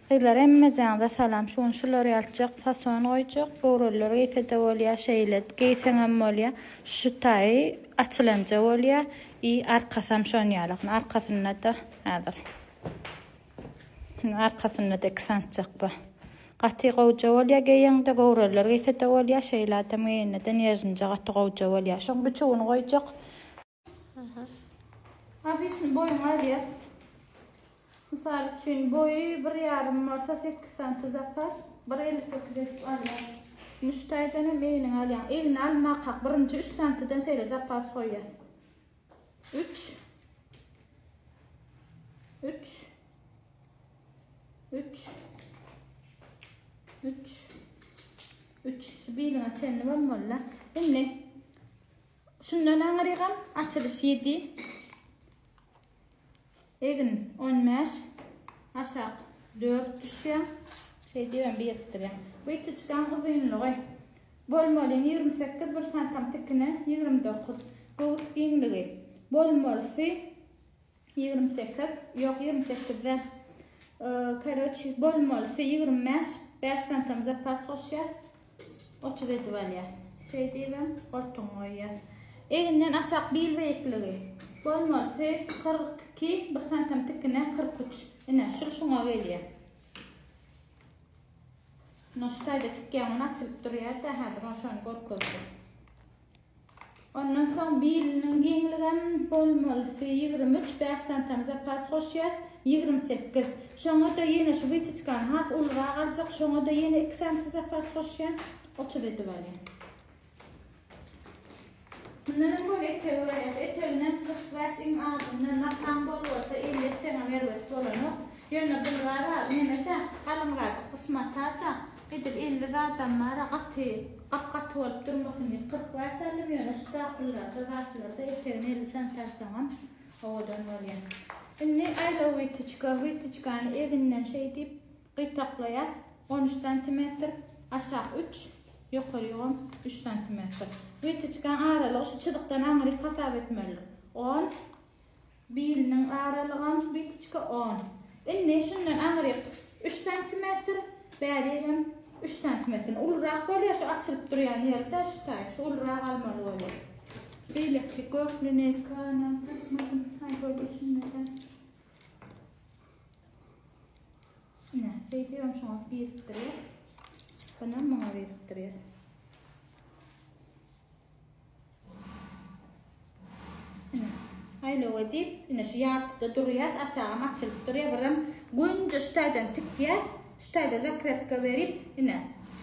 Gıylar emmejanda salam şunşular yalçak fason goýjak böwrelleri gysada bolýa şeýlet geyseňem bolýa şu taý açylanja bolýa arkasam şonýalyk arkasyna da häzir arkasyna da eksantjak gaty gowja bolýa geýeňde böwreler gysada bolýa şeýlata meýneden ýazynja gaty gowja bolýa şoň büçügini goýjak. Abisni boýun alýa. Misal üçün boyu 1,5 varsa 8 cm zapas 1,58 alýar. Müştaýdan meýniň alýan elini almakak birinji 3 cm-den şeýle zapas goýýar. 3 şu biline çenli bolmaly. Indi şundan aňyrygam açylış 7 egin 15 aşağı 4 düşýär. Şey diýen bir ýetdirýär. Bu ýetdi çykan gyzynlygy bolmaly 28 1 cm tikine 29 göwüs giňligi bolmaly 28 ýok 28-den karoç bolmaly 25 5 cm zapas goşýar 37 bolýar. Şey diýen ortaň goýýar. Eginden aşağı bil beýikligi bolmaly 42 1 cm tikine 43. Ine şuňa gelýär. Noştaýda tikýän açylyp durýar da häzir şonu gorkozy. Ondan soň biliniň giňligem bolmaly 23 5 cm zapas goşýar 28. Şoňa da ýene şu bitçkan hak ulra galjak şoňa da ýene 2 cm zapas goşýar 37 bolýar. Bunların böyle eteğinden 45'in altından natan bolursa illetten verwes bolany. Ýöne bulgar nemede halymgaç kısmata da edip 50 adamlara gat bolup durmasyny 45 salim ýöne staqlar da eteğini 50 cm tartaňam odan bolýar. Indi aýla witçkany eginden şey diýip gytaklaýar 13 cm aşağı 3 ýokary 3 cm. Witçkan aralygy şu çydykdan aňyry hasap etmeli. 10 biliniň aralygy witçka 10. Indi şundan aňyry 3 cm bäriýem 3 cm. Ulrak bolýar şu açylyp durýan ýerde şu taý ulrak almaly bolýar. Beýleki gökline kana hay bolýar. Ne, şey diýerim şoňa birikdirýär. Bana maňa birikdirýär. Aýla edip, ine şu ýartyda durýar, aşağı açylyp durýar, biram gündüz ştaýdan tikýär, ştaýda zakrepka berip, ine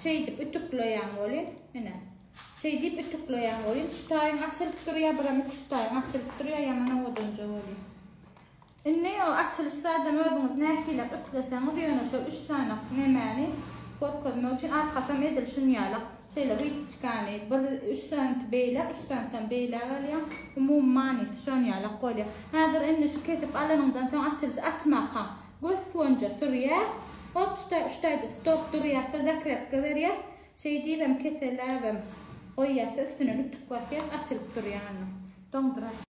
şey dip ütükleýän bolýar, ine. Şey dip ütükleýän bolýar, ştaýdan açylyp durýar, biram ştaýdan açylyp durýar, ýamana odunja bolýar. Ine o açylışlardan özüňiz näkilep ütleseňiz ýöne şu 3 sanak nemäni gorkozmak üçin arkasam edil şunýalyk şeýle witçkany bir 3 cm beýler, 3 cm beýler alýar. Umummany şonýalyk bolýar. Häzir indi şu ketip alanyňdan soň açylış açmakam. Göz sonja durýar. 33'te stop durýar, zakrepka berýär. Şey diýem keseläbem. Goýýar üstüne lütük basýar, açylyp durýar. Doňdurar.